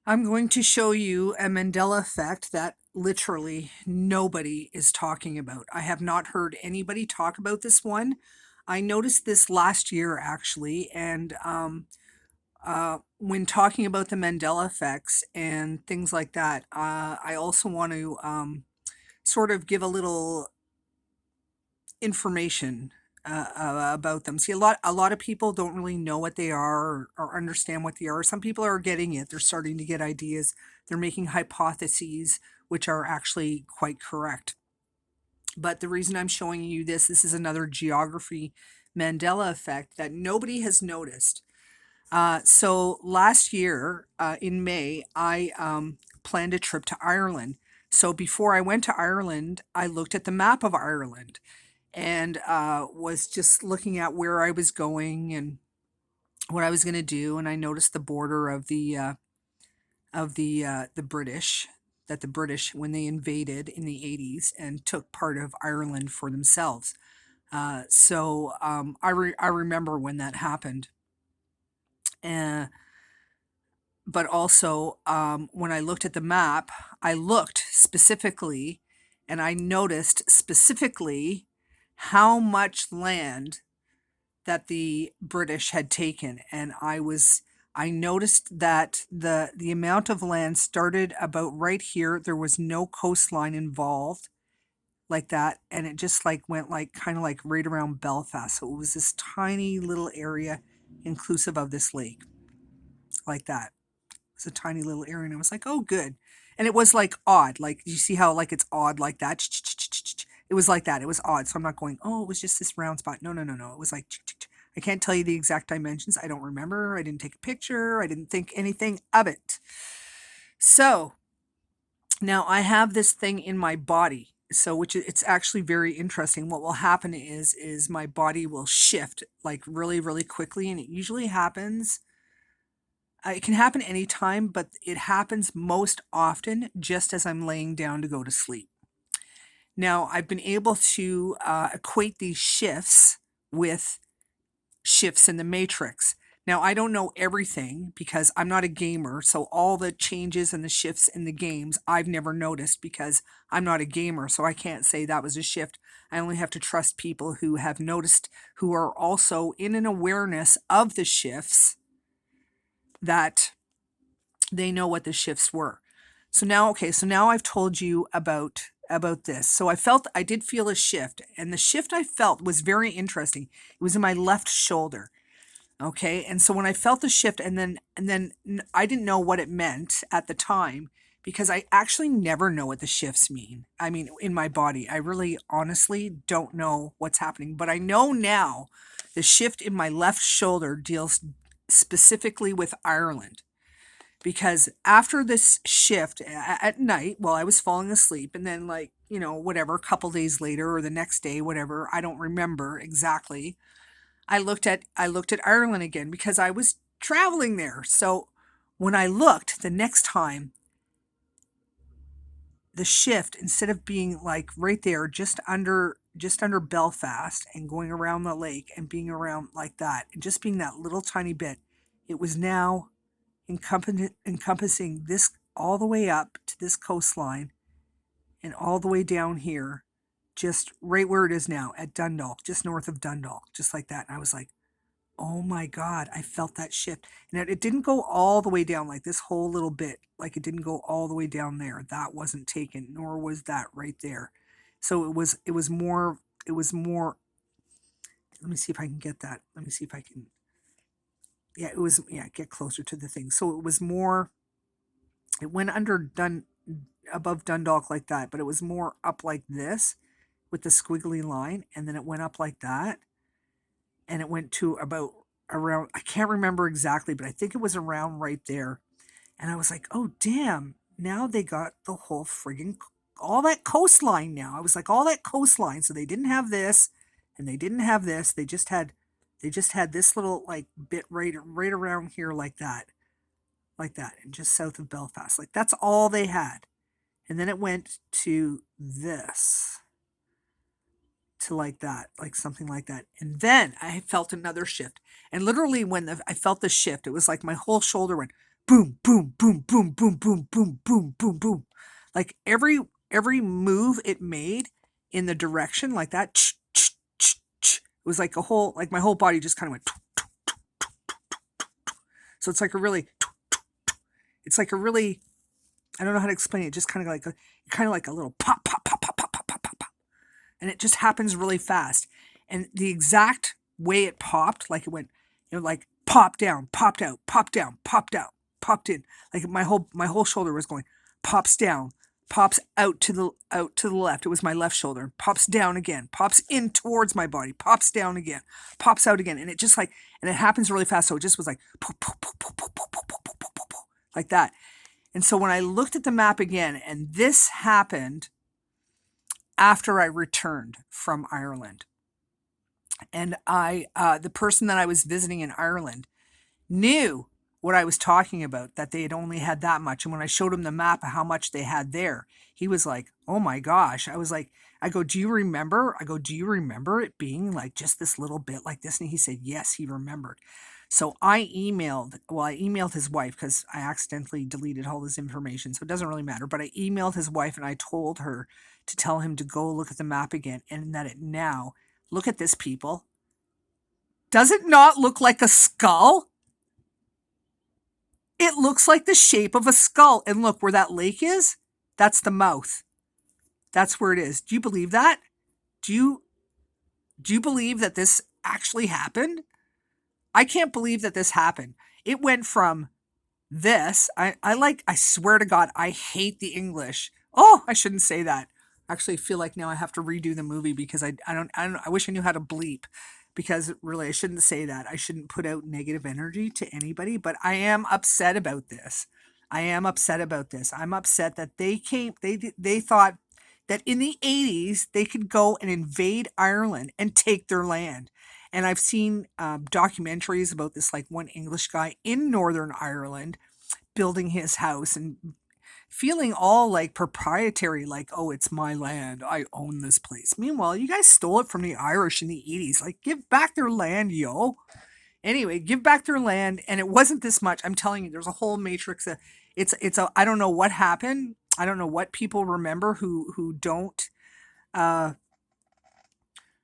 I'm going to show you a Mandela effect that literally nobody is talking about. I have not heard anybody talk about this one. I noticed this last year actually, and when talking about the Mandela effects and things like that, I also want to sort of give a little information about them. See, a lot of people don't really know what they are or understand what they are. Some people are getting it. They're starting to get ideas. They're making hypotheses, which are actually quite correct. But the reason I'm showing you this is another geography Mandela effect that nobody has noticed. So last year in May, I planned a trip to Ireland. So before I went to Ireland, I looked at the map of Ireland and was just looking at where I was going and what I was going to do. And I noticed the border of the British, that the British, when they invaded in the 80s and took part of Ireland for themselves. I remember when that happened. Uh, but also, when I looked at the map, I looked specifically and I noticed specifically how much land that the British had taken, and I noticed that the amount of land started about right here. There was no coastline involved like that, and it just like went like kind of like right around Belfast. So it was this tiny little area inclusive of this lake like that. It's a tiny little area, and I was like, oh, good. And it was like odd, like you see how like it's odd like that. It was like that. It was odd. So I'm not going, oh, it was just this round spot. No, no, no, no. It was like I can't tell you the exact dimensions. I don't remember. I didn't take a picture. I didn't think anything of it. So now I have this thing in my body. So it's actually very interesting. What will happen is my body will shift like really, really quickly, and it usually happens. It can happen anytime, but it happens most often just as I'm laying down to go to sleep. Now, I've been able to equate these shifts with shifts in the matrix. Now, I don't know everything because I'm not a gamer, so all the changes and the shifts in the games I've never noticed because I'm not a gamer, so I can't say that was a shift. I only have to trust people who have noticed, who are also in an awareness of the shifts, that they know what the shifts were. So now, okay, so now I've told you about this. So I did feel a shift, and the shift I felt was very interesting. It was in my left shoulder. Okay, and so when I felt the shift, and then I didn't know what it meant at the time because I actually never know what the shifts mean. I mean, in my body, I really honestly don't know what's happening, but I know now the shift in my left shoulder deals specifically with Ireland, because after this shift at night while I was falling asleep, and then like, whatever, a couple days later or the next day, whatever, I don't remember exactly. I looked at Ireland again because I was traveling there. So when I looked the next time, the shift, instead of being like right there just under Belfast and going around the lake and being around like that and just being that little tiny bit, it was now encompassing this all the way up to this coastline and all the way down here, just right where it is now at Dundalk, just north of Dundalk, just like that. And I was like, oh my God, I felt that shift. And it didn't go all the way down like this whole little bit, like it didn't go all the way down there. That wasn't taken, nor was that right there. So it was more, let me see if I can get that. Let me see if I can, yeah, get closer to the thing. So it was more, it went above Dundalk like that, but it was more up like this with the squiggly line, and then it went up like that, and it went to about around, I can't remember exactly, but I think it was around right there. And I was like, oh damn, now they got the whole friggin' all that coastline now. I was like, all that coastline. So they didn't have this and they didn't have this. They just had this little like bit right around here like that. Like that, and just south of Belfast. Like that's all they had. And then it went to this, to like that, like something like that. And then I felt another shift. And literally, when I felt the shift, it was like my whole shoulder went boom, boom, boom, boom, boom, boom, boom, boom, boom, boom. Like every move it made in the direction like that, it was like a whole, like my whole body just kind of went. So it's like a really, it's like a really, I don't know how to explain it. Just kind of like a little pop, pop, pop, pop, pop, pop, pop, pop, pop, and it just happens really fast. And the exact way it popped, like it went, like popped down, popped out, popped down, popped out, popped in. Like my whole shoulder was going, pops down, pops out to the left. It was my left shoulder. Pops down again, pops in towards my body, pops down again, pops out again, and it just like, and it happens really fast. So it just was like like that. And so when I looked at the map again, and this happened after I returned from Ireland, and the person that I was visiting in Ireland knew what I was talking about, that they had only had that much. And when I showed him the map of how much they had there, he was like, oh my gosh. I was like, I go, do you remember? I go, do you remember it being like just this little bit like this? And he said, yes, he remembered. So I emailed his wife because I accidentally deleted all this information. So it doesn't really matter. But I emailed his wife and I told her to tell him to go look at the map again. And that it now, look at this, people. Does it not look like a skull? It looks like the shape of a skull. And look where that lake is. That's the mouth. That's where it is. Do you believe that? Do you believe that this actually happened? I can't believe that this happened. It went from this. I swear to God, I hate the English. Oh, I shouldn't say that. Actually, I feel like now I have to redo the movie because I wish I knew how to bleep, because really I shouldn't say that. I shouldn't put out negative energy to anybody, but I am upset about this. I am upset about this. I'm upset that they thought that in the 80s they could go and invade Ireland and take their land. And I've seen documentaries about this, like one English guy in Northern Ireland building his house and feeling all like proprietary, like, oh, it's my land. I own this place. Meanwhile, you guys stole it from the Irish in the 80s. Like, give back their land, yo. Anyway, give back their land. And it wasn't this much. I'm telling you, there's a whole matrix. I don't know what happened. I don't know what people remember who don't,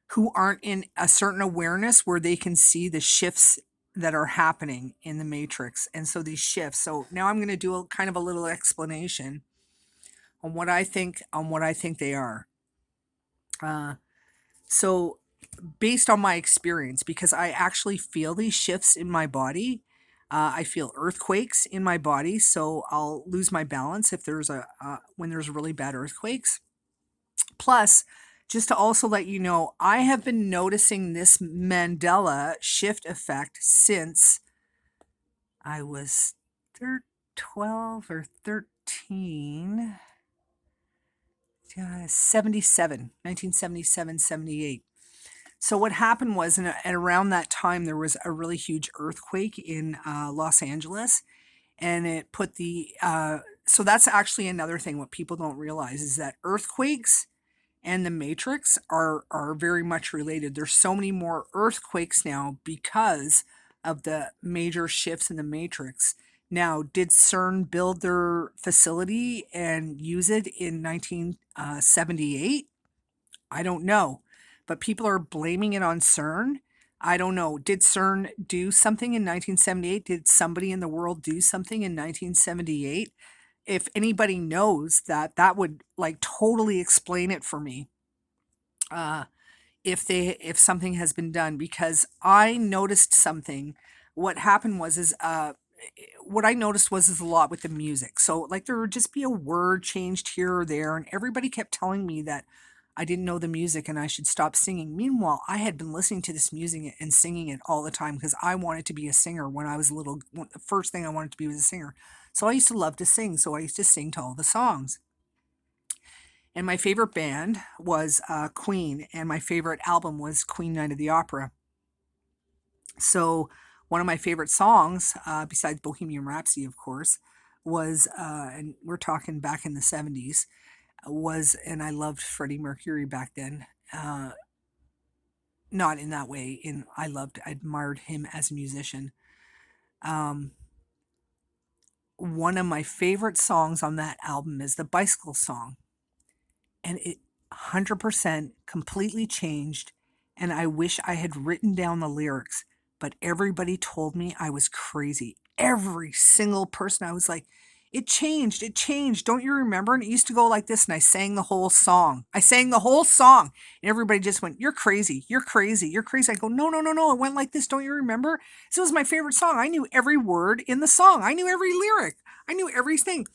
who aren't in a certain awareness where they can see the shifts that are happening in the matrix. And so these shifts. So now I'm going to do a kind of a little explanation on what I think they are. So based on my experience, because I actually feel these shifts in my body. I feel earthquakes in my body, so I'll lose my balance if there's when there's really bad earthquakes. Plus, just to also let you know, I have been noticing this Mandela shift effect since I was 12 or 13, 77, 1977, 78. So what happened was, at around that time, there was a really huge earthquake in Los Angeles, and it put so that's actually another thing. What people don't realize is that earthquakes and the matrix are very much related. There's so many more earthquakes now because of the major shifts in the matrix. Now, did CERN build their facility and use it in 1978? I don't know, but people are blaming it on CERN. I don't know. Did CERN do something in 1978? Did somebody in the world do something in 1978? If anybody knows that, that would like totally explain it for me. If something has been done, because I noticed something. What happened was is what I noticed was is a lot with the music. So like there would just be a word changed here or there, and everybody kept telling me that I didn't know the music and I should stop singing. Meanwhile, I had been listening to this music and singing it all the time because I wanted to be a singer when I was little. The first thing I wanted to be was a singer. So I used to love to sing. So I used to sing to all the songs. And my favorite band was Queen, and my favorite album was Queen Night of the Opera. So one of my favorite songs, besides Bohemian Rhapsody, of course, was, and we're talking back in the 70s, and I loved Freddie Mercury back then. Not in that way. I admired him as a musician. one of my favorite songs on that album is the Bicycle Song. And it 100% completely changed. And I wish I had written down the lyrics, but everybody told me I was crazy. Every single person, I was like, it changed, it changed. Don't you remember? And it used to go like this. And I sang the whole song. I sang the whole song. And everybody just went, you're crazy, you're crazy, you're crazy. I go, no, no, no, no. It went like this. Don't you remember? This was my favorite song. I knew every word in the song. I knew every lyric. I knew everything.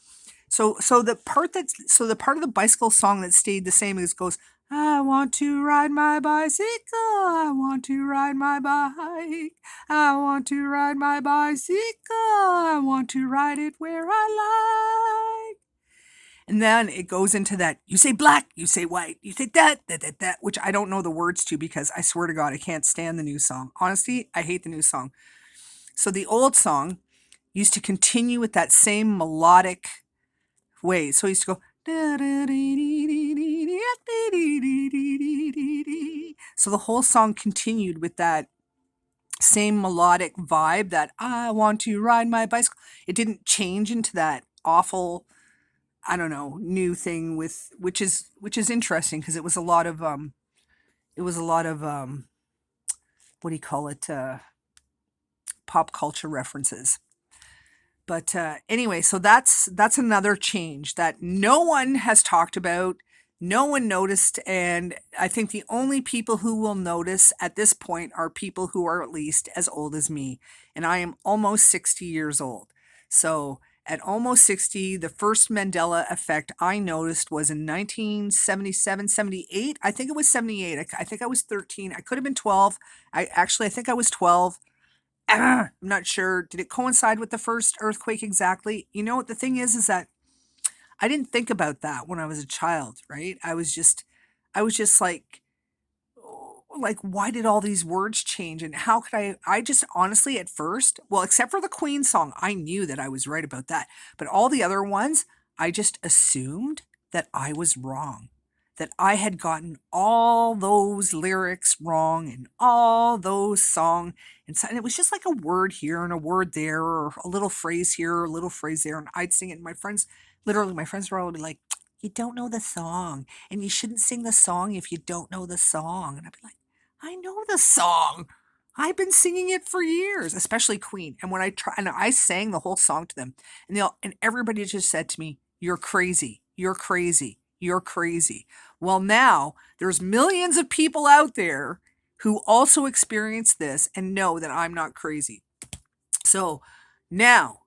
So the part of the Bicycle Song that stayed the same is goes, I want to ride my bicycle, I want to ride my bike, I want to ride my bicycle, I want to ride it where I like. And then it goes into that, you say black, you say white, you say that, which I don't know the words to because I swear to God, I can't stand the new song. Honestly, I hate the new song. So the old song used to continue with that same melodic way. So he used to go. So the whole song continued with that same melodic vibe that I want to ride my bicycle. It didn't change into that awful, I don't know, new thing with which is interesting because it was a lot of what do you call it, pop culture references. But anyway, so that's another change that no one has talked about, no one noticed, and I think the only people who will notice at this point are people who are at least as old as me, and I am almost 60 years old. So at almost 60, the first Mandela effect I noticed was in 1977, 78. I think it was 78. I think I was 13. I could have been 12. I think I was 12. I'm not sure. Did it coincide with the first earthquake exactly? You know, the thing is that I didn't think about that when I was a child, right? I was just like, oh, like, why did all these words change? And how could I just honestly at first, well, except for the Queen song, I knew that I was right about that. But all the other ones, I just assumed that I was wrong, that I had gotten all those lyrics wrong and all those and it was just like a word here and a word there, or a little phrase here, or a little phrase there, and I'd sing it. And my friends were all like, "You don't know the song, and you shouldn't sing the song if you don't know the song." And I'd be like, "I know the song. I've been singing it for years, especially Queen." And when I sang the whole song to them, and everybody just said to me, "You're crazy. You're crazy. You're crazy." Well, now there's millions of people out there who also experience this and know that I'm not crazy. So now,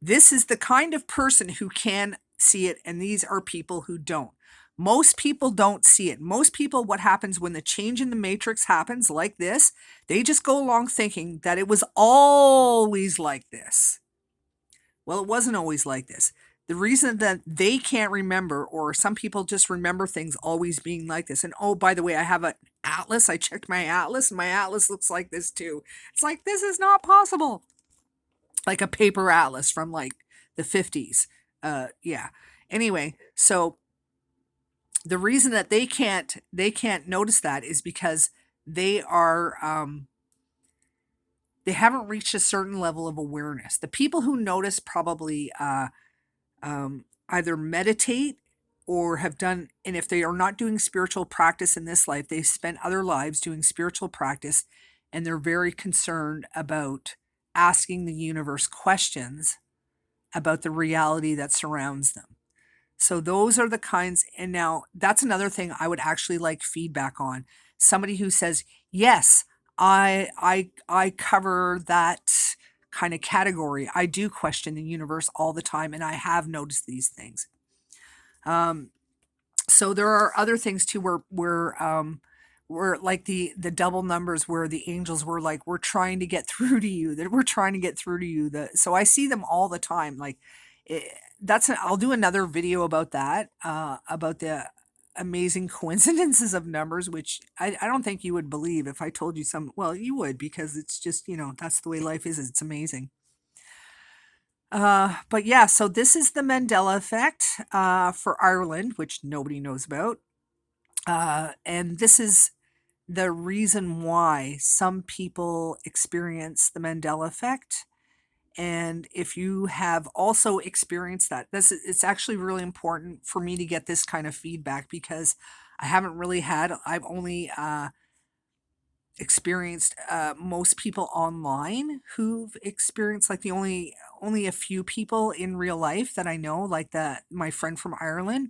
this is the kind of person who can see it, and these are people who don't. Most people don't see it. Most people, what happens when the change in the matrix happens like this, they just go along thinking that it was always like this. Well, it wasn't always like this. The reason that they can't remember, or some people just remember things always being like this. And oh, by the way, I have an atlas. I checked my atlas, and my atlas looks like this too. It's like, this is not possible. Like a paper atlas from like the 50s. Yeah. Anyway, so the reason that they can't notice that is because they haven't reached a certain level of awareness. The people who notice probably either meditate or have done, and if they are not doing spiritual practice in this life, they've spent other lives doing spiritual practice, and they're very concerned about asking the universe questions about the reality that surrounds them. So those are the kinds, and now that's another thing I would actually like feedback on. Somebody who says, yes, I cover that kind of category. I do question the universe all the time, and I have noticed these things. So there are other things too where like the double numbers, where the angels were like, we're trying to get through to you, that we're trying to get through to you. So I see them all the time. Like I'll do another video about that, about the amazing coincidences of numbers, which I don't think you would believe if I told you some. Well, you would, because it's just, that's the way life is. It's amazing. But yeah, so this is the Mandela effect for Ireland, which nobody knows about. And this is the reason why some people experience the Mandela effect, And if you have also experienced that, this it's actually really important for me to get this kind of feedback because I haven't really had. I've only experienced most people online who've experienced, like, the only a few people in real life that I know, like my friend from Ireland,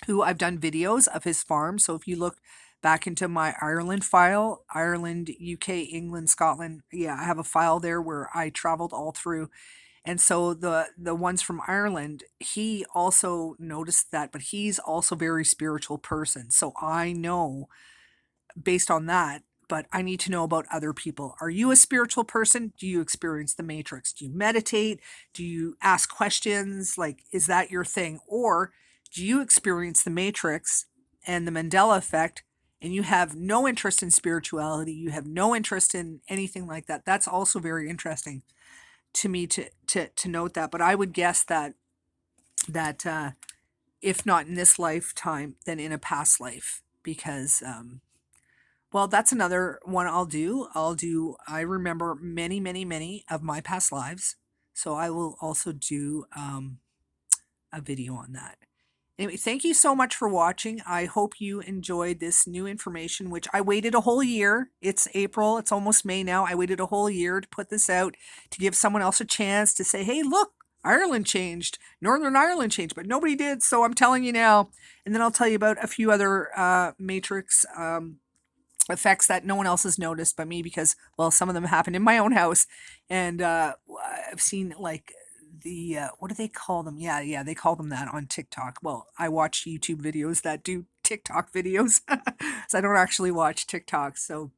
who I've done videos of his farm. So if you look back into my Ireland file, Ireland, UK, England, Scotland, yeah, I have a file there where I traveled all through. And so the ones from Ireland, he also noticed that, but he's also a very spiritual person. So I know based on that, but I need to know about other people. Are you a spiritual person? Do you experience the matrix? Do you meditate? Do you ask questions? Like, is that your thing? Or do you experience the matrix and the Mandela effect and you have no interest in spirituality? You have no interest in anything like that. That's also very interesting to me to note that. But I would guess that if not in this lifetime, then in a past life, because well, that's another one I'll do. I remember many, many, many of my past lives. So I will also do a video on that. Anyway, thank you so much for watching. I hope you enjoyed this new information, which I waited a whole year. It's April, it's almost May now. I waited a whole year to put this out to give someone else a chance to say, hey, look, Ireland changed, Northern Ireland changed, but nobody did. So I'm telling you now. And then I'll tell you about a few other Matrix effects that no one else has noticed but me because, well, some of them happened in my own house. And I've seen, like, the what do they call them? Yeah, they call them that on TikTok. Well, I watch YouTube videos that do TikTok videos. So I don't actually watch TikTok. So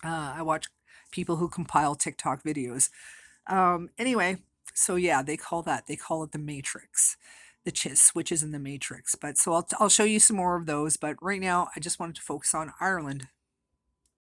I watch people who compile TikTok videos. Anyway, so yeah, they call it the Matrix, the switches in the Matrix. But so I'll show you some more of those, but right now I just wanted to focus on Ireland.